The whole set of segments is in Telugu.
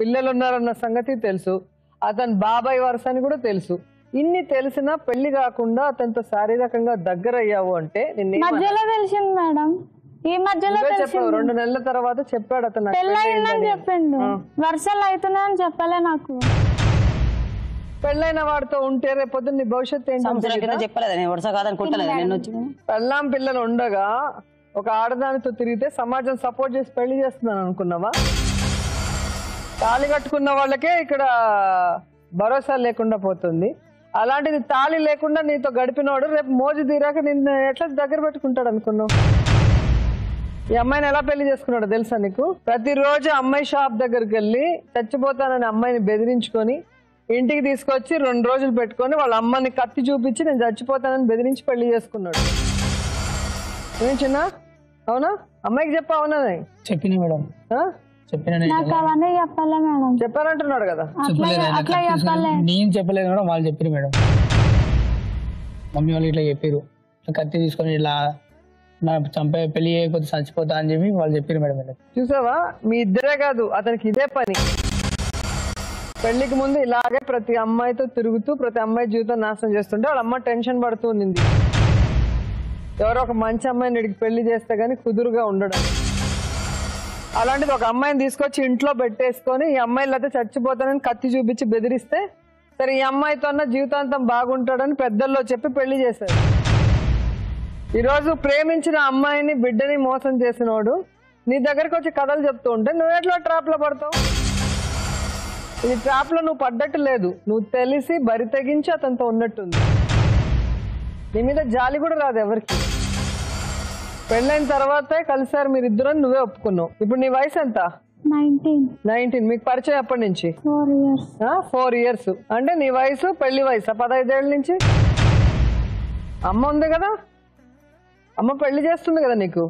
పిల్లలు ఉన్నారన్న సంగతి తెలుసు, అతను బాబాయ్ వరుస అని కూడా తెలుసు. ఇన్ని తెలిసినా పెళ్లి కాకుండా అతనితో శారీరకంగా దగ్గర అయ్యావు అంటే మధ్యలో తెలిసింది మేడం. ఈ మధ్యలో చెప్పావు 2 నెలల తర్వాత చెప్పాడు అతను పెళ్ళయిందని చెప్పిండు. వర్షాలు అవుతున్నాయని చెప్పలే నాకు. పెళ్ళైన వాడితో ఉంటే రేపొద్దు నీ భవిష్యత్తు ఏంటి? పెళ్ళాం పిల్లలు ఉండగా ఒక ఆడదానితో తిరిగితే సమాజం సపోర్ట్ చేసి పెళ్లి చేస్తున్నాను అనుకున్నావా? తాళి కట్టుకున్న వాళ్ళకే ఇక్కడ భరోసా లేకుండా పోతుంది. అలాంటిది తాళి లేకుండా నీతో గడిపినవాడు రేపు మోజు తీరాక నిన్ను ఎట్లా దగ్గర పెట్టుకుంటాడు అనుకున్నావు? ఈ అమ్మాయిని ఎలా పెళ్లి చేసుకున్నాడో తెలుసా నీకు? ప్రతిరోజు అమ్మాయి షాప్ దగ్గరికి వెళ్ళి చచ్చిపోతానని అమ్మాయిని బెదిరించుకొని ఇంటికి తీసుకొచ్చి 2 రోజులు పెట్టుకొని వాళ్ళ అమ్మని కత్తి చూపించి నేను చచ్చిపోతానని బెదిరించి పెళ్లి చేసుకున్నాడు. ఏం చిన్న అవునా? అమ్మాయికి చెప్పావునా? చెప్పిన మేడం, చెప్పారంటున్నాడు కదా. నేను చెప్పలేదు మేడం, వాళ్ళు చెప్పారు మేడం. మమ్మీ వాళ్ళు ఇట్లా చెప్పారు, కత్తి తీసుకొని ఇలా చంపే పెళ్లి చేయకపోతే చచ్చిపోతా అని చెప్పి వాళ్ళు చెప్పారు మేడం. చూసావా, మీ ఇద్దరే కాదు అతనికి ఇదే పని. పెళ్లికి ముందు ఇలాగే ప్రతి అమ్మాయితో తిరుగుతూ ప్రతి అమ్మాయి జీవితం నాశనం చేస్తుంటే వాళ్ళ అమ్మ టెన్షన్ పడుతూ ఉంది. ఎవరో ఒక మంచి అమ్మాయిని ఇడికి పెళ్లి చేస్తే గానీ కుదురుగా ఉండడం. అలాంటిది ఒక అమ్మాయిని తీసుకొచ్చి ఇంట్లో పెట్టేసుకొని ఈ అమ్మాయిలతో చచ్చిపోతానని కత్తి చూపించి బెదిరిస్తే సరే ఈ అమ్మాయితో అన్న జీవితాంతం బాగుంటాడని పెద్దల్లో చెప్పి పెళ్లి చేశారు. ఈరోజు ప్రేమించిన అమ్మాయిని బిడ్డని మోసం చేసినోడు నీ దగ్గరకు వచ్చి కథలు చెప్తూ ఉంటే నువ్వు ఎట్లా ట్రాప్ లో పడతావు? ఈ ట్రాప్ లో నువ్వు పడ్డట్టు లేదు, నువ్వు తెలిసి బరి తెగించి అతనితో ఉన్నట్టుంది. నీ మీద జాలి కూడా రాదు ఎవరికి. పెళ్ళైన తర్వాతే కలిసారు మీరిద్దరు నువ్వే ఒప్పుకున్నావు. ఇప్పుడు నీ వయసు ఎంత? 19. మీకు పరిచయం ఎప్పటి నుంచి? 4 years. అంటే నీ వయసు పెళ్లి వయసు 15 ఏళ్ళ నుంచి. అమ్మ ఉంది కదా, అమ్మ పెళ్లి చేస్తుంది కదా నీకు.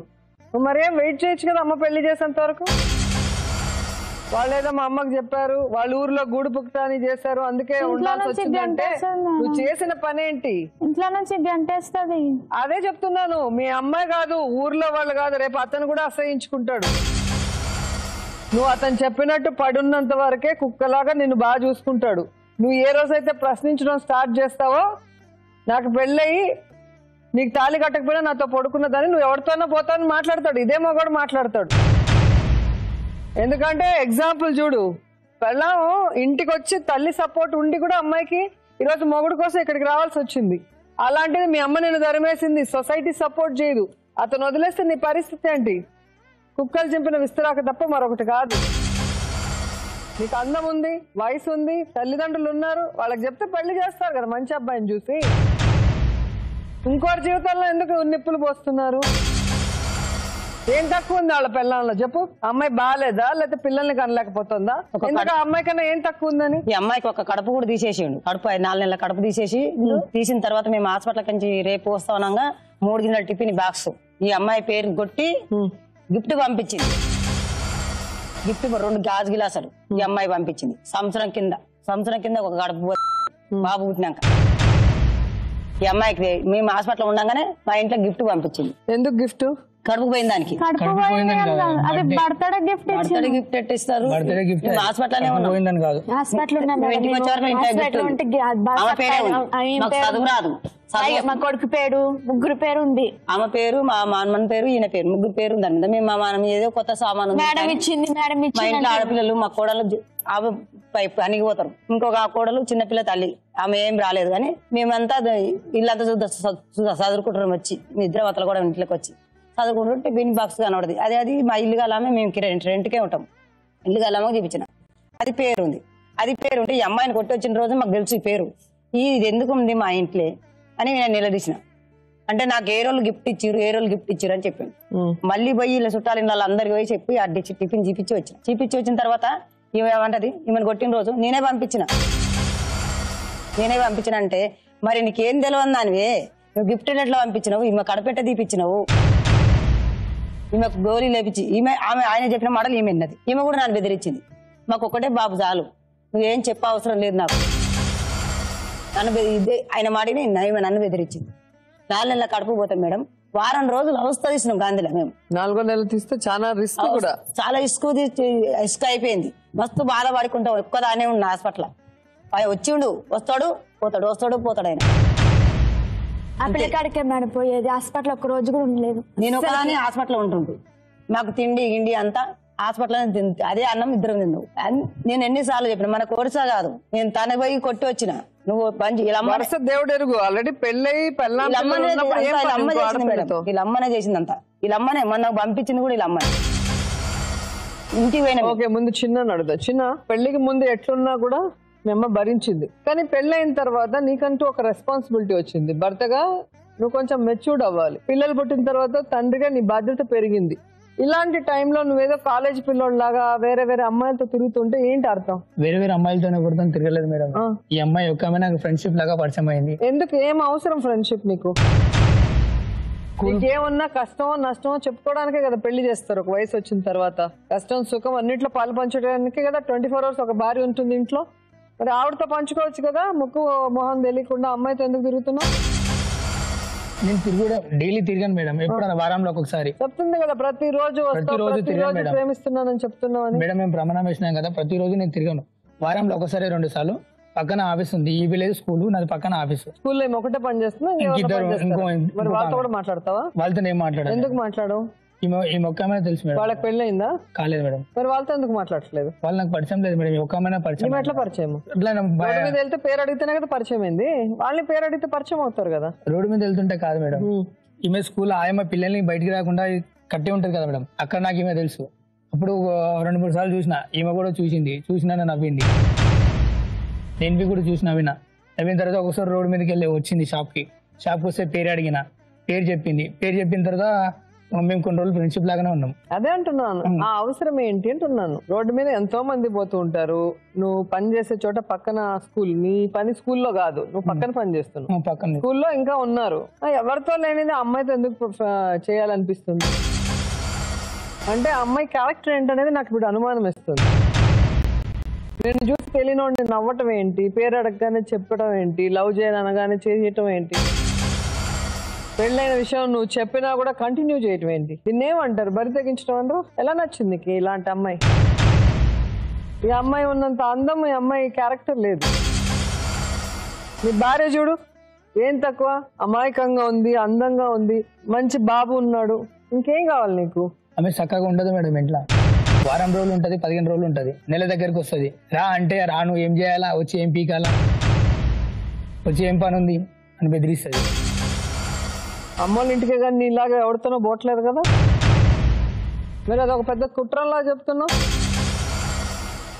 మరేం వెయిట్ చేయొచ్చు కదా అమ్మ పెళ్లి చేసేంత వరకు. వాళ్ళు ఏదో మా అమ్మకి చెప్పారు, వాళ్ళ ఊర్లో గూడు పుక్తాని చేశారు అందుకే ఉండాల్సి వచ్చిందంటే నువ్వు చేసిన పని ఏంటి? ఇంట్లో నుంచి గంటేస్తుంది. అదే చెప్తున్నాను, మీ అమ్మాయి కాదు ఊర్లో వాళ్ళు కాదు, రేపు అతను కూడా అసహించుకుంటాడు. నువ్వు అతను చెప్పినట్టు పడున్నంత వరకే కుక్కలాగా నిన్ను బాగా చూసుకుంటాడు. నువ్వు ఏ రోజైతే ప్రశ్నించడం స్టార్ట్ చేస్తావో నాకు పెళ్ళయి నీకు తాళి కట్టకపోయినా నాతో పడుకున్నదని నువ్వు ఎవరితోనో పోతానని మాట్లాడతాడు. ఇదే మగవాడు మాట్లాడతాడు. ఎందుకంటే ఎగ్జాంపుల్ చూడు, పెళ్ళాం ఇంటికి వచ్చి తల్లి సపోర్ట్ ఉండి కూడా అమ్మాయికి ఈరోజు మొగుడు కోసం ఇక్కడికి రావాల్సి వచ్చింది. అలాంటిది మీ అమ్మ నిన్ను ధరిమేసింది, సొసైటీ సపోర్ట్ చేయదు. అతను వదిలేస్తే నీ పరిస్థితి ఏంటి? కుక్కలు చింపిన విస్తరాక తప్ప మరొకటి కాదు. నీకు అందం ఉంది, వయసు ఉంది, తల్లిదండ్రులు ఉన్నారు, వాళ్ళకి చెప్తే పెళ్లి చేస్తారు కదా మంచి అబ్బాయిని చూసి. ఇంకోటి జీవితంలో ఎందుకు నిప్పులు పోస్తున్నారు? ఏం తక్కువ ఉంది వాళ్ళ పిల్లల్లో చెప్పు? అమ్మాయి బాగాలేదా లేకపోతే పిల్లల్ని కనలేకపోతుందా? ఎందుకు ఆ అమ్మాయి కన్నా ఏం తక్కువ ఉందని? ఈ అమ్మాయికి ఒక కడుపు కూడా తీసేసిండు. కడుపు 4 నెలల కడుపు తీసేసి తీసిన తర్వాత మేము హాస్పిటల్ నుంచి రేపు వస్తామనగా 3 గిన్నెల టిఫిన్ బాక్స్ ఈ అమ్మాయి పేరు కొట్టి గిఫ్ట్ పంపించింది. గిఫ్ట్ 2 గాజు గిలాసాలు ఈ అమ్మాయి పంపించింది. సంవత్సరం కింద ఒక కడుపు బాబు పుట్టినాక ఈ అమ్మాయికి మేము హాస్పిటల్ ఉండగానే మా ఇంట్లో గిఫ్ట్ పంపించింది. ఎందుకు గిఫ్ట్? కడుపు పోయిన దానికి. బర్త్డే గిఫ్ట్ ఇస్తారు. హాస్పిటల్ చదువు రాదు. మా కొడుకు పేరు 3 పేరు ఉంది. ఆమె పేరు మా మామన్ పేరు ఈయన పేరు 3 పేరు ఉంది. దాని మీద మేము మనం ఏదో కొత్త సామాను మా ఇంట్లో ఆడపిల్లలు మా కోడలు ఆమె పనికి పోతారు. ఇంకొక ఆ కోడలు చిన్నపిల్ల తల్లి ఆమె ఏం రాలేదు. కానీ మేమంతా ఇల్లంతా చదువుకుంటాం వచ్చి నిద్రవతలు కూడా ఇంట్లోకి వచ్చి చదువుకుంటుంటే టిఫిన్ బాక్స్ కనబడది. అది మా ఇల్లు గలామే మేము రెంట్కే ఉంటాం. ఇల్లు గలామకు చూపించిన అది పేరు ఉంది. అది పేరు ఉంటే ఈ అమ్మాయిని కొట్టి వచ్చిన రోజు మాకు తెలుసు ఈ పేరు ఇది ఎందుకు ఉంది మా ఇంట్లో అని నేను నిలదీసిన. అంటే నాకు ఏ రోజు గిఫ్ట్ ఇచ్చిరు అని చెప్పాను. మళ్ళీ పోయి ఇలా చుట్టాలు ఇళ్ళ అందరికి పోయి చెప్పి అడ్డిచ్చి టిఫిన్ చూపించి వచ్చిన తర్వాత ఈమె ఏమంటది, ఈమెను కొట్టిన రోజు నేనే పంపించిన అంటే మరి నీకేం తెలియదు దానివే నువ్వు గిఫ్ట్ ఎట్లా పంపించినావు? ఈమె కడపెట్ట తీపిచ్చినావు, ఈమెకు గోళీ లేపించి ఆయన చెప్పిన మాటలు ఈమె విన్నది. ఈమె కూడా నన్ను బెదిరించింది. మాకు ఒక్కటే బాబు చాలు, నువ్వేం చెప్ప అవసరం లేదు నాకు. ఆయన మాటని ఈమె నన్ను బెదిరించింది. 4 నెలల కడుపు పోతాం మేడం, వారం రోజులు అవస్థ తీసినాం గాంధీలో మేము. 4వ నెల తీస్తే చాలా రిస్క్ కూడా. చాలా ఇసుక అయిపోయింది. మస్తు బాధపడుకుంటాం. ఒక్కదానే ఉన్న హాస్పిటల్ వచ్చిండు, వస్తాడు పోతాడు, వస్తాడు పోతాడు. ఆయన ఆ పిల్లకాడికే మేడం పోయేది, హాస్పిటల్ ఒక్క రోజు కూడా ఉండలేదు. నేను ఒకదాని హాస్పిటల్ ఉంటుండు. మాకు తిండి గిండి అంతా హాస్పిటల్ అదే అన్నం ఇద్దరం తిన్నావు. నేను ఎన్నిసార్లు చెప్పిన మన కోరిసా కాదు, నేను తన పోయి కొట్టి వచ్చిన. నువ్వు పంచి దేవుడు ఎరుగు ఆల్రెడీ పెళ్ళయి వీళ్ళమ్మనే చేసిందంత. వీళ్ళమ్మనే మొన్న పంపించింది కూడా వీళ్ళమ్మనే. ఇంటికి పోయినా. ఓకే, ముందు చిన్న అడుగుతా. చిన్న, పెళ్లికి ముందు ఎట్లున్నా కూడా మీ అమ్మ భరించింది, కానీ పెళ్ళైన తర్వాత నీకంటూ ఒక రెస్పాన్సిబిలిటీ వచ్చింది. భర్తగా నువ్వు కొంచెం మెచ్యూర్డ్ అవ్వాలి. పిల్లలు పుట్టిన తర్వాత తండ్రిగా నీ బాధ్యత పెరిగింది. ఇలాంటి టైంలో నువ్వేదో కాలేజ్ పిల్లోడ్లాగా వేరే వేరే అమ్మాయిలతో తిరుగుతుంటే ఏంటి అర్థం? వేరే వేరే అమ్మాయిలతో ఎవరితో తిరగలేదు మేడం. ఈ అమ్మాయి ఒక్క అమ్మాయి నాకు ఫ్రెండ్షిప్ లాగా పరిచయం అయింది. ఎందుకు, ఏం అవసరం ఫ్రెండ్షిప్ నీకు? నీకేమన్నా కష్టమో నష్టమో చెప్పుకోవడానికే కదా పెళ్లి చేస్తారు. ఒక వయసు వచ్చిన తర్వాత కష్టం సుఖం అన్నింటిలో పాలు పంచడానికే కదా 24 hours ఒక భార్య ఉంటుంది ఇంట్లో. మరి ఆవిడతో పంచుకోవచ్చు కదా, ముక్కు మొహం తెలియకుండా అమ్మాయితో ఎందుకు తిరుగుతున్నావు? నేను డైలీ తిరిగాను మేడం, ఎప్పుడైనా వారంలో ఒకసారి. చెప్తుంది కదా ప్రతిరోజు ప్రేమిస్తున్నానని చెప్తున్నావు మేడం. మేము ప్రమాణం వేసినాం కదా, ప్రతిరోజు నేను తిరిగాను. వారంలో ఒకసారి 2 సార్లు. పక్కన ఆఫీస్ ఉంది, ఈ విలేజ్ స్కూల్, నాది పక్కన ఆఫీస్. స్కూల్లో ఒకటే పని చేస్తున్నా, వాళ్ళతో కూడా మాట్లాడతావా? వాళ్ళతో ఏం మాట్లాడాలి? ఎందుకు మాట్లాడవు? ఈ మొక్క అమ్మాయి తెలుసు మేడం. వాళ్ళకి పెళ్ళయిందా? కాలేదు మేడం. మరి వాళ్ళతో ఎందుకు మాట్లాడట్లేదు? వాళ్ళు నాకు పరిచయం లేదు మేడం. ఒక్క అమ్మాయి పరిచయం. ఎట్లా పరిచయం? రోడ్డు మీద వెళ్తే పేరు అడిగితేనే కదా పరిచయం అయింది. వాళ్ళని పేరు అడిగితే పరిచయం అవుతారు కదా. రోడ్డు మీద వెళ్తుంటే కాదు మేడం. ఈమె స్కూల్ ఆయమ్మ పిల్లల్ని బయటికి రాకుండా కట్టి ఉంటది కదా మేడం, అక్కడ నాకు ఈమె తెలుసు. అప్పుడు 2-3 సార్లు చూసిన, ఈమె కూడా చూసినా నవ్వింది. నేను కూడా చూసి నవ్విన తర్వాత ఒకసారి రోడ్డు మీదకి వెళ్ళి వచ్చింది షాప్కి వస్తే పేరు అడిగిన, పేరు చెప్పిన తర్వాత మేము కొన్ని రోజులు ఫ్రెండ్షిప్ లాగానే ఉన్నాం. అదే అంటున్నాను, ఆ అవసరం ఏంటి అంటున్నాను. రోడ్డు మీద ఎంతో మంది పోతూ ఉంటారు. నువ్వు పని చేసే చోట పక్కన స్కూల్, నీ పని స్కూల్లో కాదు, నువ్వు పక్కన పని చేస్తున్నావు. పక్కన స్కూల్లో ఇంకా ఉన్నారు. ఎవరితో లేనిది అమ్మాయితో ఎందుకు చేయాలనిపిస్తుంది? అంటే అమ్మాయి క్యారెక్టర్ ఏంటనేది నాకు ఇప్పుడు అనుమానం ఇస్తుంది. నేను చూసి తెలియనోడిని నవ్వటం ఏంటి, పేరు అడగగానే చెప్పడం ఏంటి, లవ్ చేయాలనగానే చేయటం ఏంటి, పెళ్ళైన విషయం నువ్వు చెప్పినా కూడా కంటిన్యూ చేయటం ఏంటి? దీన్నేమంటారు? బరి తెగించడం అంటారు? ఎలా నచ్చింది నీకు ఇలాంటి అమ్మాయి? ఈ అమ్మాయి ఉన్నంత అందం ఈ అమ్మాయి క్యారెక్టర్ లేదు. నీ భార్య చూడు, ఏం తక్కువ, అమాయకంగా ఉంది, అందంగా ఉంది, మంచి బాబు ఉన్నాడు, ఇంకేం కావాలి నీకు? ఆమె చక్కగా ఉండదు మేడం. ఇంట్లో వారం రోజులు ఉంటది, 15 రోజులు ఉంటది, నెల దగ్గరికి వస్తుంది. రా అంటే రాను, ఏం చేయాలా, వచ్చి ఏం పీకాలా, వచ్చి ఏం పని ఉంది అని బెదిరిస్తుంది. అమ్మోళ్ళ ఇంటికే కానీ నీ ఇలాగా ఎవరితోనో పోవట్లేదు కదా, మీరు అదొక పెద్ద కుట్రలా చెప్తున్నావు.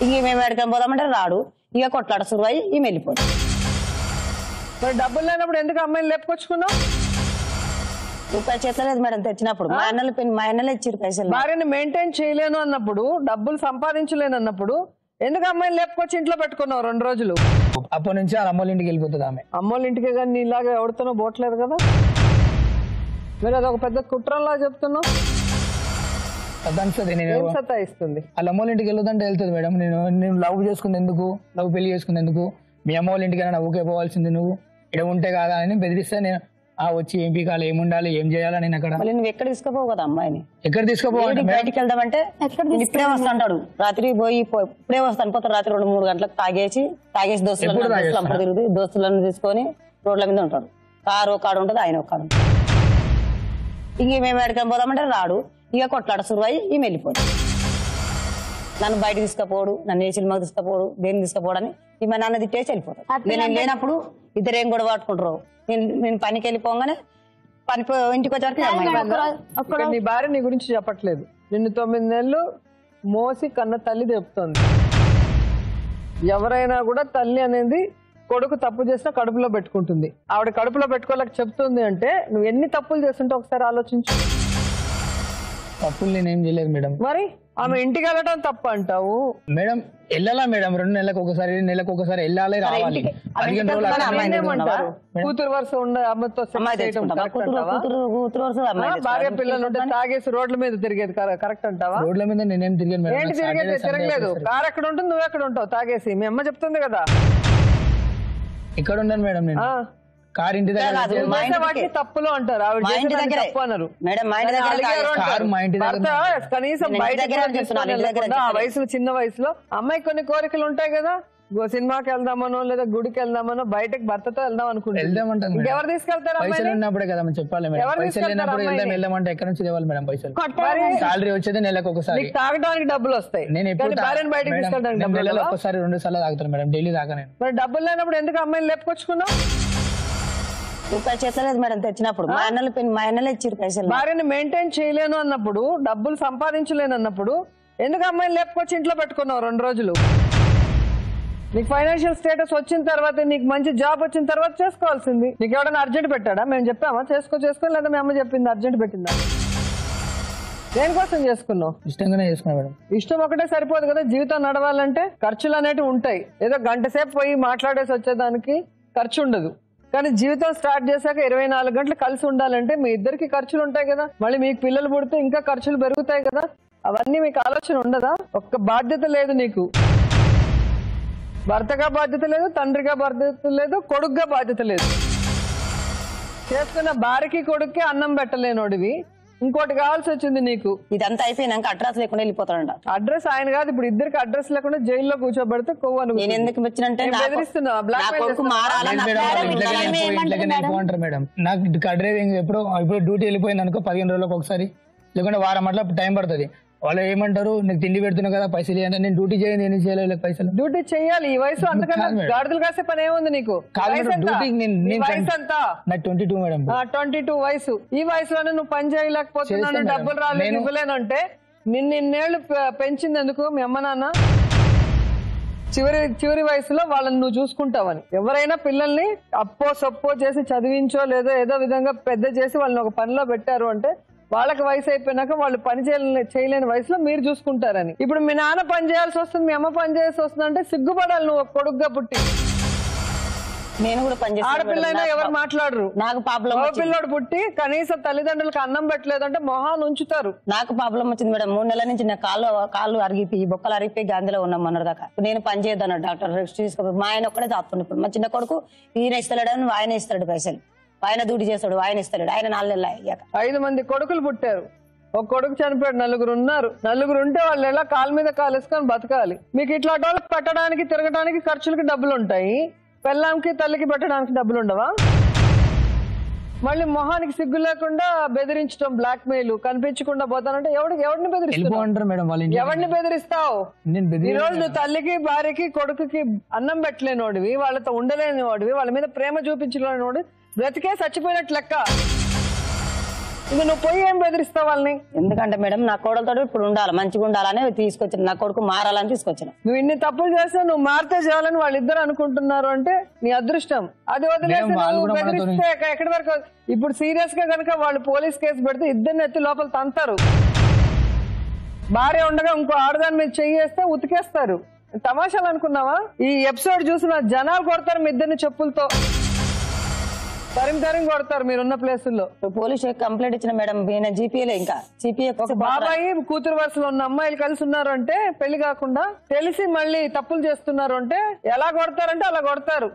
ఇంక మేము ఎక్కడికి పోదామంటే రాడు, ఇక కొట్లాడ సురువై ఈ వెళ్ళిపోతాం. మరి డబ్బులు లేనప్పుడు ఎందుకు అమ్మాయిని లేపుకొచ్చుకున్నావు? రూపాయి చేతలేదు మేడం తెచ్చినప్పుడు. మా అన్నలు ఇచ్చారు పైసలు. భార్యని మెయింటైన్ చేయలేను అన్నప్పుడు, డబ్బులు సంపాదించలేను అన్నప్పుడు ఎందుకు అమ్మాయిని లేపుకొచ్చి ఇంట్లో పెట్టుకున్నావు 2 రోజులు? అప్పటి నుంచి అమ్మోళ్ళ ఇంటికి వెళ్ళిపోతుంది ఆమె. అమ్మోళ్ళ ఇంటికే కానీ నీ ఇలాగా ఎవరితోనో పోవట్లేదు కదా, మీరు అదొక పెద్ద కుట్రలా చెప్తున్నావు. సతాయిస్తుంది. వాళ్ళ అమ్మోళ్ళ ఇంటికి వెళ్ళొద్దంటే వెళ్తుంది మేడం. నేను లవ్ చేసుకుంది ఎందుకు, పెళ్లి చేసుకుంది ఎందుకు, మీ అమ్మ వాళ్ళ ఇంటికైనా నవ్వుకే పోవాల్సింది, నువ్వు ఇక్కడ ఉంటే కాదా అని బెదిరిస్తే నేను వచ్చి ఏం పీకాలి, ఏం ఉండాలి, ఏం చేయాలి నేను అక్కడ. నువ్వు ఎక్కడ తీసుకుపోవు కదా అమ్మాయిని? ఎక్కడ తీసుకుపోవాలి? బయటికి వెళ్దామంటే ఇప్పుడే వస్తా అంటాడు. రాత్రి ఇప్పుడే వస్తాను పోతాడు. రాత్రి 2-3 గంటలకు తాగేసి దోస్తులను తీసుకొని రోడ్ల మీద ఉంటాడు. కారు ఒక్కడు ఉంటుంది, ఆయన ఒక్కడు. ఇంక మేము ఎక్కడికి పోదామంటే రాడు, ఇక కొట్లాడ సురువై ఈ వెళ్ళిపోతాడు. నన్ను బయట తీసుకుపోడు, నన్ను ఏ సినిమాకి తీసుకుపోడు, దేని తీసుకుపోవడని ఈ మా నాన్న తిట్టేసి వెళ్ళిపోతాడు. నేను లేనప్పుడు ఇద్దరు ఏం గొడవ పట్టుకుంటారు. నేను పనికి వెళ్ళిపోగానే ఇంటికి వచ్చేవరకు నీ భార్య నీ గురించి చెప్పట్లేదు. నిన్ను 9 నెలలు మోసి కన్న తల్లి చెప్తోంది. ఎవరైనా కూడా తల్లి అనేది కొడుకు తప్పు చేసినా కడుపులో పెట్టుకుంటుంది. ఆవిడ కడుపులో పెట్టుకోలేక చెప్తుంది అంటే నువ్వు ఎన్ని తప్పులు చేస్తుంటే ఒకసారి ఆలోచించు. తప్పులు నేనేం చేయలేదు మేడం. మరి ఆమె ఇంటికి వెళ్ళడం తప్ప అంటావు మేడం? వెళ్ళాలా మేడం? 2 నెలలకు ఒకసారి, నెలకు ఒకసారి వెళ్ళాలి, రావాలి. 15 రోజులు కూతురు వరుస ఉండే అమ్మతో భార్య పిల్లలు ఉంటే తాగేసి రోడ్ల మీద తిరిగేది కరెక్ట్ అంటావా? రోడ్ల మీద నేనేం తిరిగాను మేడం. ఏంటి తిరిగేది? తిరగలేదు. కారు ఎక్కడ ఉంటుంది, నువ్వు ఎక్కడ ఉంటావు తాగేసి? మీ అమ్మ చెప్తుంది కదా. ఇక్కడ ఉన్నాను మేడం, నేను కారు ఇంటి దగ్గర కాదు, మా ఇంటి వాటిని తప్పులు అంటారు, ఆవిడ మా ఇంటి చేసిన దగ్గరే. తప్పు అన్నారు. మేడం మా ఇంటి మరి దగ్గర అలిగారు అంటారు. కారు మా ఇంటి దగ్గర భర్త కనీసం నేను ఇంటి బయట దగ్గరే చెప్తున్నాను, ఇంటి దగ్గరే ఆ వయసులో, చిన్న వయసులో అమ్మాయి కొన్ని కోరికలు ఉంటాయి కదా, సినిమాకి వెళ్దామనో లేదా గుడికి వెళ్దామనో బయటకు భర్తతో వెళ్దాం అనుకుంటుంది. వెళ్దామంటాను మేడం. ఇంకెవరు తీసుకెళ్తారు పైసలు అమ్మాయిని? ఉన్నప్పుడే కదా మనం చెప్పాలి మేడం. ఎవరు పైసలు తీసుకెళ్తారు లేనప్పుడు అమ్మాయిని? వెళ్దామంటే ఎక్కడ నుంచి తేవాలి మేడం పైసలు? కొట్టాలి. సాలరీ వచ్చేది నెలకు ఒకసారి. నీకు తాగడానికి డబ్బులు వస్తాయి, నేను ఎప్పుడు కానీ భార్యను బయటకు మేడం, తీసుకెళ్ళడానికి నేను డబ్బులు నెలలో ఉండవా? ఒక్కసారి 2 సార్లు తాగుతాను మేడం, డైలీ తాగా నేను. మరి డబ్బులు లేనప్పుడు ఎందుకు అమ్మాయిని లేపుకొచ్చుకున్నావు? రూపాయి చేతలేదు మేడం తెచ్చినప్పుడు. మా అన్నలు ఇచ్చారు పైసలు. భార్యని మెయింటైన్ చేయలేను అన్నప్పుడు, డబ్బులు సంపాదించలేను అన్నప్పుడు ఎందుకు అమ్మాయిని లేపుకొచ్చి ఇంట్లో పెట్టుకున్నావు 2 రోజులు? నీకు ఫైనాన్షియల్ స్టేటస్ వచ్చిన తర్వాత, నీకు మంచి జాబ్ వచ్చిన తర్వాత చేసుకోవాల్సింది. నీకు ఎవడన్నా అర్జెంట్ పెట్టాడా? మేము చెప్పామా చేసుకో లేదా మీ అమ్మ చెప్పింది అర్జెంట్ పెట్టిందా? దేనికోసం చేసుకున్నావు? ఇష్టంగానే చేసుకున్నా మేడం. ఇష్టం ఒకటే సరిపోదు కదా, జీవితం నడవాలంటే ఖర్చులు అనేటివి ఉంటాయి. ఏదో గంట సేపు పోయి మాట్లాడేసి వచ్చేదానికి ఖర్చు ఉండదు, కానీ జీవితం స్టార్ట్ చేశాక 24 గంటలు కలిసి ఉండాలంటే మీ ఇద్దరికి ఖర్చులు ఉంటాయి కదా. మళ్ళీ మీకు పిల్లలు పుడితే ఇంకా ఖర్చులు పెరుగుతాయి కదా. అవన్నీ మీకు ఆలోచన ఉండదా? ఒక్క బాధ్యత లేదు నీకు. భర్తగా బాధ్యత లేదు, తండ్రిగా బాధ్యత లేదు, కొడుకుగా బాధ్యత లేదు. చేసుకున్న భార్యకి కొడుక్కి అన్నం పెట్టలేనోడివి, ఇంకోటి కావాల్సి వచ్చింది నీకు. ఇదంతా అయిపోయినాక అడ్రస్ లేకుండా వెళ్ళిపోతాడంట. అడ్రస్ ఆయన కాదు, ఇప్పుడు ఇద్దరికి అడ్రస్ లేకుండా జైల్లో కూర్చోబెడితే కొవ్వు నేను ఎందుకు వచ్చినంటే బెదిరిస్తున్నావు, నా బ్లాక్ కొడుకు మారాలని లేదు మేడం, ఇంట్లోకి వెళ్ళిపోంటారు మేడం. నాకు డ్రైవింగ్ ఇప్పుడు డ్యూటీ వెళ్ళిపోయింది అనుకో 15 రోజులకు ఒకసారి, లేకుంటే వారం అట్లా టైం పడుతుంది. వాళ్ళు ఏమంటారు, నీకు తిండి పెడుతున్నా కదా పైసలు అంటే, నేను డ్యూటీ చేయండి, నేను చేయలేదు పైసలు. డ్యూటీ చెయ్యాలి ఈ వయసు, అందుకని కాదు మేడం. గాడిదలు కాసే పని ఏముంది నీకు? కాదు వయసు మేడం, ఎంత? డ్యూటీకి నీ వయసు ఎంత? నాకు 22 మేడం. 22 వయసు. ఈ వయసులోనే నువ్వు పని చేయలేకపోతున్నాను, చేస్తాను డబ్బులు మేడం. రాలేదు, నేను- ఇవ్వలేనంటే నిన్నేళ్లు పెంచింది ఎందుకు మీ అమ్మ నాన్న? చివరి వయసులో వాళ్ళని నువ్వు చూసుకుంటావని. ఎవరైనా పిల్లల్ని అప్పో సప్పో చేసి చదివించో లేదో ఏదో విధంగా పెద్ద చేసి వాళ్ళని ఒక పనిలో పెట్టారు అంటే, వాళ్ళకి వయసు అయిపోయినాక వాళ్ళు పని చేయలేని వయసులో మీరు చూసుకుంటారని. ఇప్పుడు మీ నాన్న పని చేయాల్సి వస్తుంది, మీ అమ్మ పని చేయాల్సి వస్తుంది అంటే సిగ్గుపడాలి నువ్వు ఒక కొడుకుగా పుట్టి. నేను కూడా పనిచేస్తాను. ఆడపిల్లైనా ఎవరు మాట్లాడరు. నాకు ప్రాబ్లం పిల్లోడు పుట్టి కనీసం తల్లిదండ్రులకు అన్నం పెట్టలేదంటే మొహాన్ని ఉంచుతారు. నాకు ప్రాబ్లం వచ్చింది మేడం. 3 నెలల నుంచి నా కాళ్ళు అరిగిపోయి బొక్కలు అరిగిపోయి గాంధీలో ఉన్నాం మొన్నటి దాకా. నేను పని చేయొద్దన్నాడు డాక్టర్, రెస్ట్ తీసుకో. మా ఆయన ఒక్కడే తాత్తుండే. ఇప్పుడు మా చిన్న కొడుకు ఈయన ఇస్తలేడని ఆయన ఇస్తాడు పైసలు, ఆయన డ్యూటీ చేస్తాడు, ఆయన ఇస్తాడు. ఆయన 4 నెలలు అయ్యాక 5 మంది కొడుకులు పుట్టారు, ఒక కొడుకు చనిపోయాడు, 4 ఉన్నారు. 4 ఉంటే వాళ్ళు ఎలా కాలు మీద కాలు వేసుకొని బతకాలి? మీకు ఇట్లాంటి వాళ్ళకి పెట్టడానికి తిరగడానికి ఖర్చులకి డబ్బులు ఉంటాయి, పెళ్ళాంకి తల్లికి పెట్టడానికి డబ్బులు ఉండవా? మళ్ళీ మొహానికి సిగ్గు లేకుండా బెదిరించడం, బ్లాక్ మెయిల్, కనిపించకుండా పోతానంటే ఎవరిని బెదిరిస్తావు? మేడం వాళ్ళ ఇంట్లో ఎవరిని బెదిరిస్తావు? నేను ఈ రోజు నువ్వు తల్లికి భార్యకి కొడుకుకి అన్నం పెట్టలేనోడివి, వాళ్ళతో ఉండలేని వాడివి, వాళ్ళ మీద ప్రేమ చూపించలేని వాడు, బ్రతికే చచ్చిపోయినట్టు లెక్క. ఇది నువ్వు పోయి ఏం బెదిరిస్తావు వాళ్ళని? ఎందుకంటే మేడం నా కోడలతో ఇప్పుడు ఉండాలి, మంచిగా ఉండాలని తీసుకొచ్చిన, నా కొడుకు మారాలని తీసుకొచ్చిన. నువ్వు ఇన్ని తప్పులు చేసినా నువ్వు మారితే చేయాలని వాళ్ళిద్దరు అనుకుంటున్నారు అంటే నీ అదృష్టం. అది వదిలేసి నువ్వు బెదిరిస్తే ఎక్కడి వరకు? ఇప్పుడు సీరియస్ గా కనుక వాళ్ళు పోలీస్ కేసు పెడితే ఇద్దరిని ఎత్తి లోపల తంతారు. భార్య ఉండగా ఇంకో ఆడదాని మీద చెయ్యేస్తే ఉతికేస్తారు. తమాషాలు అనుకున్నావా? ఈ ఎపిసోడ్ చూసిన జనాలు కొడతారు మీ ఇద్దరిని చెప్పులతో, తరిమి కొడతారు మీరున్న ప్లేసుల్లో. పోలీస్ కంప్లైంట్ ఇచ్చిన మేడం, జీపీఏలే ఇంకా జీపీఏ బాబాయి కూతురు వరుసలో ఉన్న అమ్మాయిలు కలిసి ఉన్నారు అంటే, పెళ్లి కాకుండా తెలిసి మళ్ళీ తప్పులు చేస్తున్నారు అంటే ఎలా కొడతారంటే అలా కొడతారు.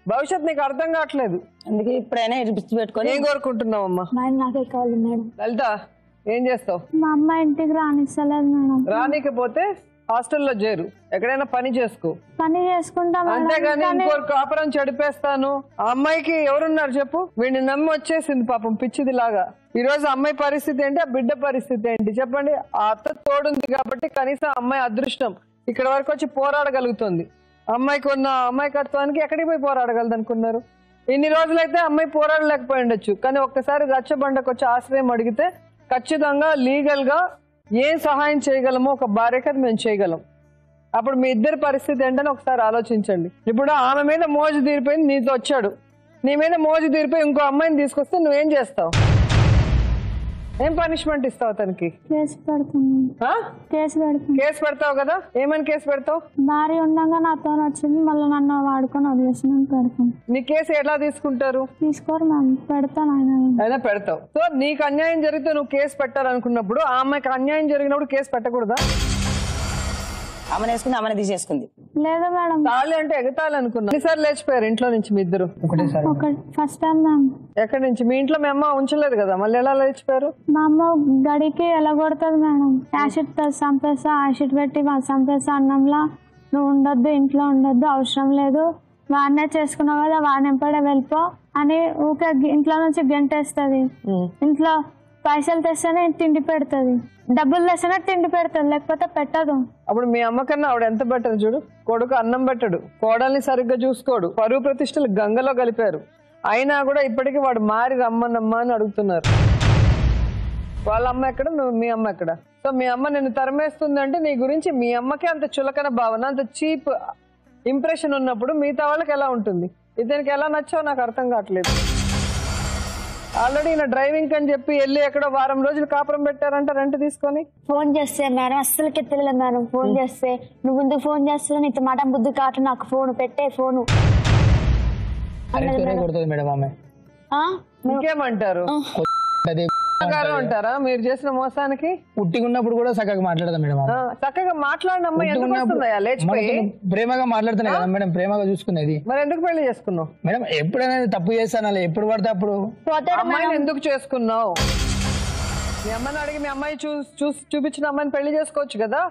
భవిష్యత్ నీకు అర్థం కావట్లేదు. అందుకే ఇప్పుడైనా ఇడిపించి పెట్టుకొని ఏం కోరుకుంటున్నావు అమ్మా? మా ఆయన నాకే కావాలి మేడం. లలిత ఏం చేస్తావు? మా అమ్మ ఇంటికి రానిస్తలేదు మేడం. రానికపోతే హాస్టల్లో చేరు, ఎక్కడైనా పని చేసుకో. పని చేసుకుంటా మేడం. అంతేగాని ఇంకో కాపురం చెడిపేస్తాను, ఆ అమ్మాయికి ఎవరున్నారు చెప్పు? వీడిని నమ్మి వచ్చేసింది పాపం పిచ్చిది లాగా. ఈ రోజు అమ్మాయి పరిస్థితి ఏంటి, ఆ బిడ్డ పరిస్థితి ఏంటి చెప్పండి? ఆ అత్త తోడుంది కాబట్టి కనీసం అమ్మాయి అదృష్టం ఇక్కడ వరకు వచ్చి పోరాడగలుగుతుంది. అమ్మాయికి ఉన్న అమ్మాయికత్వానికి ఎక్కడికి పోయి పోరాడగలదు అనుకున్నారు? ఇన్ని రోజులైతే అమ్మాయి పోరాడలేకపోయి ఉండొచ్చు, కానీ ఒక్కసారి రచ్చబండకు వచ్చి ఆశ్రయం అడిగితే ఖచ్చితంగా లీగల్ గా ఏం సహాయం చేయగలమో ఒక భార్యకి అది మేము చేయగలం. అప్పుడు మీ ఇద్దరి పరిస్థితి ఏంటని ఒకసారి ఆలోచించండి. ఇప్పుడు ఆమె మీద మోజు తీరిపోయింది, నీతో వచ్చాడు, నీ మీద మోజు తీరిపోయి ఇంకో అమ్మాయిని తీసుకొస్తే నువ్వేం చేస్తావు? ఏం పనిష్మెంట్ ఇస్తావు అతనికి? కేసు పెడుతుంది. కేసు పెడతావు కదా? ఏమని కేసు పెడతావు? భార్య ఉండగా నాతో వచ్చింది, మళ్ళీ నన్ను వాడుకొని వదిలేసి పెడతాను. నీ కేసు ఎలా తీసుకుంటారు? తీసుకోరు మ్యామ్, పెడతాను అయినా పెడతావు. సో నీకు అన్యాయం జరిగితే నువ్వు కేసు పెట్టాలనుకున్నప్పుడు ఆ అమ్మాయికి అన్యాయం జరిగినప్పుడు కేసు పెట్టకూడదా? ఆమెను వేసుకుంది, ఆమెను తీసేసుకుంది. లేదు మేడం. తాళి అంటే ఎగతాళి అనుకున్నా. ఎన్నిసార్లు లేచిపోయారు ఇంట్లో నుంచి మీ ఇద్దరు? ఒకటేసారి ఫస్ట్ టైం మ్యామ్. ఎక్కడి నుంచి? మీ ఇంట్లో మీ అమ్మ ఉంచలేదు కదా, మళ్ళీ ఎలా లేచిపోయారు? మా అమ్మ గడికి ఎలా కొడుతుంది మేడం, యాసిడ్ చంపేస్తా, యాసిడ్ పెట్టి చంపేస్తా అన్నంలా, నువ్వు ఉండొద్దు, ఇంట్లో ఉండొద్దు, అవసరం లేదు, వాడినే చేసుకున్నావు కదా, వాడిని ఎంపడే వెళ్ళిపో అని ఊకే ఇంట్లో నుంచి గంటేస్తుంది. ఇంట్లో పైసలు తెస్తేనే తిండి పెడుతుంది, డబ్బులు తెస్తేనే తిండి పెడుతుంది, లేకపోతే పెట్టదు. అప్పుడు మీ అమ్మ కన్నా ఆవిడ ఎంత బెటర్ చూడు. కొడుకు అన్నం పెట్టడు, కోడల్ని సరిగ్గా చూసుకోడు, పరువు ప్రతిష్టలు గంగలో కలిపారు. అయినా కూడా ఇప్పటికీ వాడు మారి రమ్మనమ్మా అని అడుగుతున్నారు. వాళ్ళ అమ్మ ఎక్కడ, నువ్వు మీ అమ్మ ఎక్కడ? సో మీ అమ్మ నిన్ను తరిమేస్తుంది అంటే నీ గురించి మీ అమ్మకే అంత చులకన భావన, అంత చీప్ ఇంప్రెషన్ ఉన్నప్పుడు మిగతా వాళ్ళకి ఎలా ఉంటుంది? ఇతనికి ఎలా నచ్చావో నాకు అర్థం కావట్లేదు. ఆల్రెడీ ఈయన డ్రైవింగ్ అని చెప్పి వెళ్ళి ఎక్కడో వారం రోజులు కాపురం పెట్టారంట రెంట్ తీసుకొని. ఫోన్ చేస్తే మేడం అస్సలకి తెలియదు మేడం. ఫోన్ చేస్తే నువ్వు ముందు ఫోన్ చేస్తున్నా, నీతో మాట బుద్ధి కాటు, నాకు ఫోన్ పెట్టే ఫోను కొడుతుంది మేడం ఆమె. ఇంకేమంటారు అంటారా మీరు చేసిన మోసానికి? ఉట్టిగా ఉన్నప్పుడు కూడా చక్కగా మాట్లాడదా మేడం? చక్కగా మాట్లాడినమ్మా, ఎందుకు వస్తుందయ్యా లేచిపోయి? ప్రేమగా మాట్లాడుతున్నా కదా మేడం, ప్రేమగా చూసుకునేది. మరి ఎందుకు పెళ్లి చేసుకున్నావు మేడం? ఎప్పుడైనా తప్పు చేస్తాను, ఎప్పుడు పడితే అప్పుడు. అమ్మాయిని ఎందుకు చేసుకున్నావు? మీ అమ్మని అడిగి మీ అమ్మాయి చూపించిన అమ్మాయిని పెళ్లి చేసుకోవచ్చు కదా.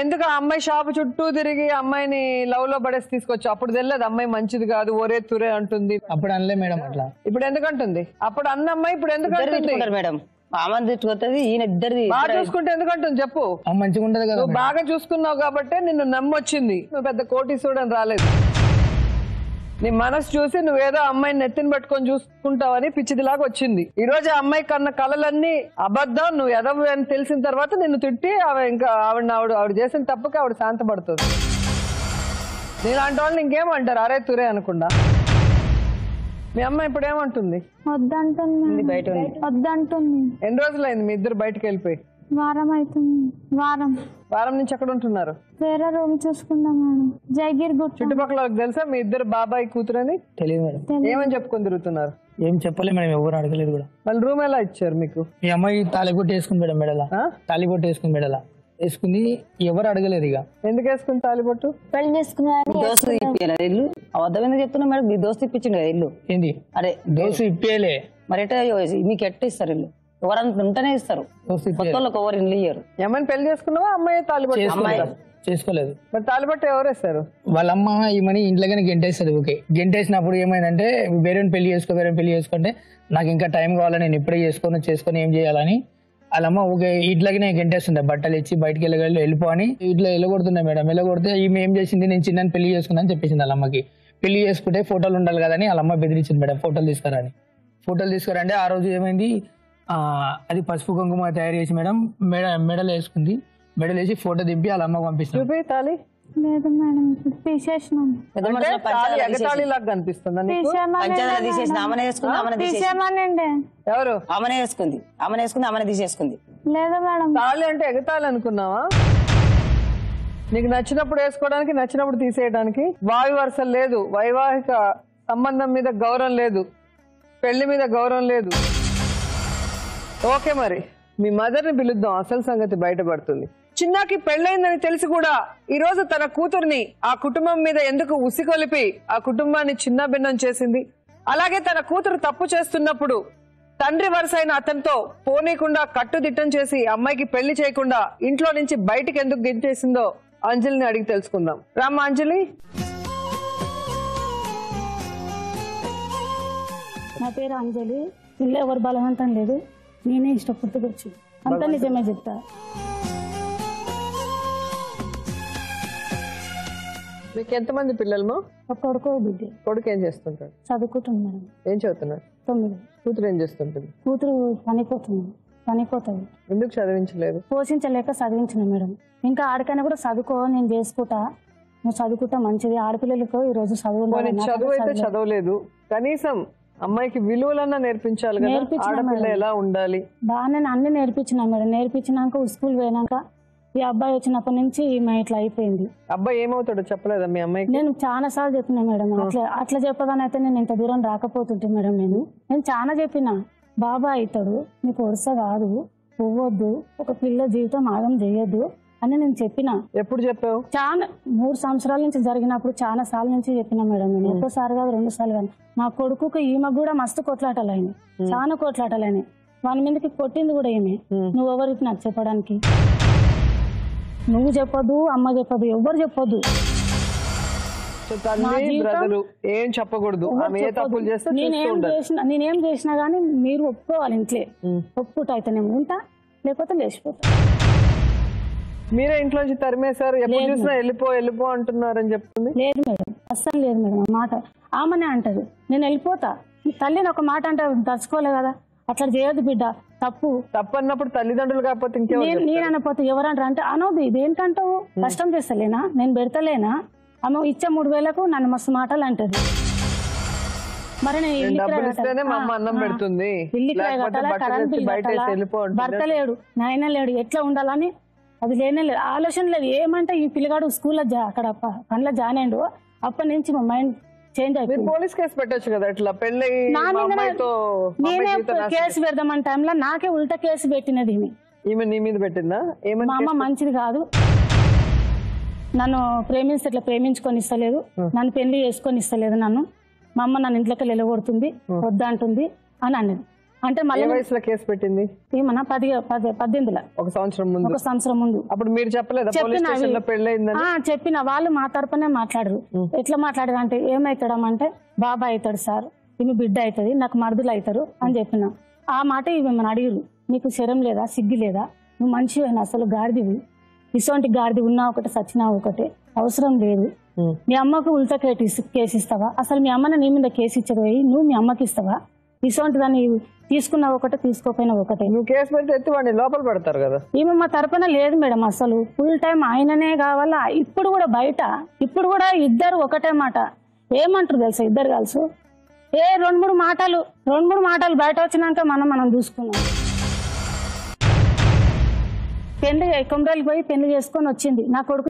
ఎందుకు ఆ అమ్మాయి షాప్ చుట్టూ తిరిగి అమ్మాయిని లవ్ లో పడేసి తీసుకొచ్చు? అప్పుడు తెలియదు అమ్మాయి మంచిది కాదు, ఒరే తురే అంటుంది. అప్పుడు అనలే మేడం అట్లా. ఇప్పుడు ఎందుకు అంటుంది? అప్పుడు అన్న అమ్మాయి ఇప్పుడు ఎందుకు అంటుంది మేడం? ఆమెను తిట్టుకొస్తుంది, ఈయన ఇద్దరిది బాగా చూసుకుంటే ఎందుకు అంటుంది చెప్పు? మంచిగా ఉంటది కదా. నువ్వు బాగా చూసుకున్నావు కాబట్టి నిన్ను నమ్మొచ్చింది. నువ్వు పెద్ద కోటీశ్వరుడు రాలేదు. నీ మనసు చూసి నువ్వేదో అమ్మాయిని నెత్తిని పట్టుకొని చూసుకుంటావని పిచ్చిదిలాగా వచ్చింది. ఈ రోజు ఆ అమ్మాయి కన్న కళలన్నీ అబద్ధం, నువ్వు ఎదవు అని తెలిసిన తర్వాత నిన్ను తిట్టి ఆవిడ చేసిన తప్పుకి ఆవిడ శాంతపడుతుంది. నీలాంటి వాళ్ళని ఇంకేమంటారు అరే తురే అనకుండా. మీ అమ్మ ఇప్పుడు ఏమంటుంది? వద్దంటుంది, బయట వద్దంటుంది. ఎన్ని రోజులైంది మీ ఇద్దరు బయటకు వెళ్ళిపోయి? వారం అవుతుంది. వారం నుంచి ఎక్కడ ఉంటున్నారు? వేరే రూమ్ చూసుకుందాం మేడం, జయగిరి గుట్ట. చుట్టుపక్కల వాళ్ళకి తెలుసా మీ ఇద్దరు బాబాయ్ కూతురని? తెలియదు మేడం. ఏమని చెప్పుకొని తిరుగుతున్నారు? ఏం చెప్పలే మేడం, ఎవరు అడగలేదు కూడా. మళ్ళీ రూమ్ ఎలా ఇచ్చారు మీకు? మీ అమ్మాయి తాలిబొట్టు వేసుకుని మేడం మెడలా, తాలిబొట్టు వేసుకుని మెడలా వేసుకుంది, ఎవరు అడగలేదు. ఇక ఎందుకు వేసుకుని తాలిబొట్టు? పెళ్లి చేసుకున్నారు. దోస్తు ఇప్పియాలి ఇల్లు. అబద్ధం ఎందుకు చెప్తున్నా మేడం? మీ దోస్తు ఇప్పించిండు కదా ఇల్లు. ఏంది అరే దోస్తు ఇప్పేలే మరి ఎట్లా మీకు ఎట్ట ఇస్తారు ఇల్లు? ఎవరంతా ఉంటేనే ఇస్తారు, కొత్త వాళ్ళకి ఎవరు ఇల్లు ఇయ్యారు. ఏమని పెళ్లి చేసుకున్నావా? అమ్మాయి తాలిబొట్టు చేసుకోలేదు. మరి తాలిబొట్టు ఎవరు వేస్తారు? వాళ్ళ అమ్మ ఈమెని ఇంట్లోనే గెంటేస్తుంది. ఓకే, గెంటేసినప్పుడు ఏమైందంటే వేరే పెళ్లి చేసుకుంటే నాకు ఇంకా టైం కావాలి, నేను ఇప్పుడే చేసుకొని ఏం చేయాలని వాళ్ళ అమ్మ ఓకే ఇట్లాగనే గెంటేస్తుండే, బట్టలు ఇచ్చి బయటకి వెళ్ళిపోని ఇట్లా వెళ్ళగొడుతుండే మేడం. వెళ్ళగొడితే ఈమె ఏం చేసింది, నేను చిన్న పెళ్లి చేసుకున్నా అని చెప్పేసింది వాళ్ళ అమ్మకి. పెళ్లి చేసుకుంటే ఫోటోలు ఉండాలి కదని వాళ్ళ అమ్మ బెదిరించింది మేడం, ఫోటోలు తీసుకురండి. ఆ రోజు ఏమైంది, అది పసుపు కుంకుమ తయారు చేసి మేడం మెడలు వేసుకుంది. మెడలు వేసి ఫోటో దింపి వాళ్ళ అమ్మకు పంపిస్తుంది. తాళి లేదు మేడం, తీసేసినాం. ఎవరు? ఆమెనే వేసుకుంది, ఆమెనే తీసేసుకుంది. లేదు మేడం. తాళి అంటే ఎగతాళి అనుకున్నావా? నీకు నచ్చినప్పుడు వేసుకోవడానికి, నచ్చినప్పుడు తీసేయడానికి. వాయు వరుసలు లేదు, వైవాహిక సంబంధం మీద గౌరవం లేదు, పెళ్లి మీద గౌరవం లేదు. ఓకే, మరి మీ మదర్ని పిలుద్దాం, అసలు సంగతి బయటపడుతుంది. చిన్నాకి పెళ్ళైందని తెలిసి కూడా ఈ రోజు తన కూతుర్ని ఆ కుటుంబం మీద ఎందుకు ఉసిగొలిపి ఆ కుటుంబాన్ని చిన్న భిన్నం చేసింది? అలాగే తన కూతురు తప్పు చేస్తున్నప్పుడు తండ్రి వరుసైన అతనితో పోనీకుండా కట్టుదిట్టం చేసి అమ్మాయికి పెళ్లి చేయకుండా ఇంట్లో నుంచి బయటికి ఎందుకు గించేసిందో అంజలిని అడిగి తెలుసుకుందాం. రామ్మా అంజలి. నా పేరు అంజలి. ఇల్లు ఎవరు బలవంతం లేదు, నేనే ఇష్టపడుతూ వచ్చి అంతా నిజమే చెప్తా. మీకు ఎంతమంది పిల్లలు? ఒక కొడుకు బిడ్డ. కొడుకు ఏం చేస్తుంటాడు? చదువుకుంటుంది మేడం. ఏం చదువుతున్నాడు? 9. కూతురు ఏం చేస్తుంటుంది? కూతురు పనిపోతుంది. ఎందుకు చదివించలేదు? పోషించలేక చదివించిన మేడం. ఇంకా ఆడికైనా కూడా చదువుకో, నేను చేసుకుంటా, నువ్వు చదువుకుంటా, మంచిది. ఆడపిల్లలకు ఈ రోజు చదువు అయితే చదవలేదు, కనీసం అమ్మాయికి విలువలన్నా నేర్పించాలి కదా, ఆడపిల్ల ఎలా ఉండాలి. బాగా అన్ని నేర్పించిన మేడం. నేర్పించినాక స్కూల్ పోయినాక ఈ అబ్బాయి వచ్చినప్పటి నుంచి ఈమె ఇట్లా అయిపోయింది. అబ్బాయి ఏమవుతాడో చెప్పలేదా మీ అమ్మాయికి? నేను చాలా సార్లు చెప్పినా మేడం. అట్లా చెప్పగానే అయితే నేను ఇంత దూరం రాకపోతుంటే మేడం. నేను చాలా చెప్పినా, బాబా అవుతాడు, నీకు వరుస కాదు, పోవద్దు, ఒక పిల్ల జీవితం ఆగం చేయొద్దు, అని నేను చెప్పిన. ఎప్పుడు చెప్పావు? చాలా 3 సంవత్సరాల నుంచి జరిగినప్పుడు చాలా సార్లు నుంచి చెప్పిన మేడం. నేను ఒక్కసారి కాదు 2 సార్లు కానీ. మా కొడుకుకి ఈమె కూడా మస్తు కొట్లాటలైనాయి, చాలా కొట్లాటలైనాయి. వాని మీదకి కొట్టింది కూడా ఈమె. నువ్వు ఎవరికి నాకు చెప్పడానికి? నువ్వు చెప్పొద్దు, అమ్మ చెప్పొద్దు, ఎవరు చెప్పొద్దు. ఏం చెప్పకూడదు. నేనేం చేసినా గానీ మీరు ఒప్పుకోవాలి. ఇంట్లో ఒప్పుకుంటా అయితే నేను ఉంటా, లేకపోతే లేచిపోతా. మీరే ఇంట్లోంచి తరిమేశారు. ఎప్పుడు చూసినా వెళ్ళిపో అంటున్నారని చెప్తుంది. లేదు మేడం, అస్సలు లేదు మేడం. ఆ మాట ఆమెనే అంటది, నేను వెళ్ళిపోతా. తల్లిని ఒక మాట అంటే తలుచుకోలే కదా. అట్లా చేయొద్దు బిడ్డ, తప్పు అన్నప్పుడు తల్లిదండ్రులు కాకపోతే నేను అనపోతే ఎవరంటారు అంటే అనవద్దు. ఇదేంటంటావు, కష్టం చేస్తలేనా, నేను పెడతలేనా? ఆమె ఇచ్చే 3,000కు నన్ను మస్తు మాటలు అంటది. మరి నేను ఇల్లు కట్టాలా, కరెంట్ బిల్ కట్టాలా, భర్త లేడు, నాయన లేడు, ఎట్లా ఉండాలని అది లేనే లేదు, ఆలోచన లేదు. ఏమంటే ఈ పిల్లగాడు స్కూల్లో అక్కడ పనిలో జాయిన్ అయ్యిండు, అప్పటి నుంచి మా మైండ్ చేంజ్ అయిపోయింది. పోలీస్ కేసు పెట్టచ్చు కదా. ఇట్లా పెళ్ళి నేనే కేసు పెడదామని టైంలో నాకే ఉల్టా కేసు పెట్టినది ఈమె. నీ మీద పెట్టిందా? మా అమ్మ మంచిది కాదు, నన్ను ప్రేమిస్తే ఇట్లా ప్రేమించుకొని ఇస్తలేదు, నన్ను పెళ్లి చేసుకొని ఇస్తలేదు, నన్ను మా అమ్మ నన్ను ఇంట్లోకి వెళ్ళగొడుతుంది, వద్దంటుంది అని అన్నది. అంటే మళ్ళీ వయసులో కేసు పెట్టింది ఏమన్నా 18 ఒక సంవత్సరం ముందు. అప్పుడు మీరు చెప్పలేదా చెప్పిన? వాళ్ళు మా తరపునే మాట్లాడరు. ఎట్లా మాట్లాడారు అంటే ఏమవుతాడమంటే బాబాయ్ అవుతాడు సార్, ఈమె బిడ్డ అవుతుంది, నాకు మరుదులు అవుతారు అని చెప్పిన. ఆ మాట ఇవి అడిగిరు, నీకు శరం లేదా, సిగ్గు లేదా, నువ్వు మంచిగా అసలు గాడిదివి, ఇసోంటి గాడిది ఉన్నా ఒకటి సచ్చినా ఒకటే, అవసరం లేదు. మీ అమ్మకు ఉల్టా కేసు ఇస్తావా? అసలు మీ అమ్మని నీ మీద కేసు ఇచ్చదు పోయి నువ్వు మీ అమ్మకి ఇస్తావా? ఇసోంటి దాన్ని తీసుకున్నా ఒకటే, తీసుకోపోయినా ఒకటే. నువ్వు కేసు పెడితే ఎత్తి వాడిని లోపల పెడతారు కదా. ఈమె మా తరపున లేదు మేడం, అసలు ఫుల్ టైం ఆయననే కావాలా. ఇప్పుడు కూడా బయట ఇప్పుడు కూడా ఇద్దరు ఒకటే మాట ఏమంటారు తెలుసా? ఇద్దరు కలిసి 2-3 మాటలు బయట వచ్చినాక మనం చూసుకున్నాం. పెళ్లి కొమరాలు పోయి పెళ్లి చేసుకొని వచ్చింది, నా కొడుకు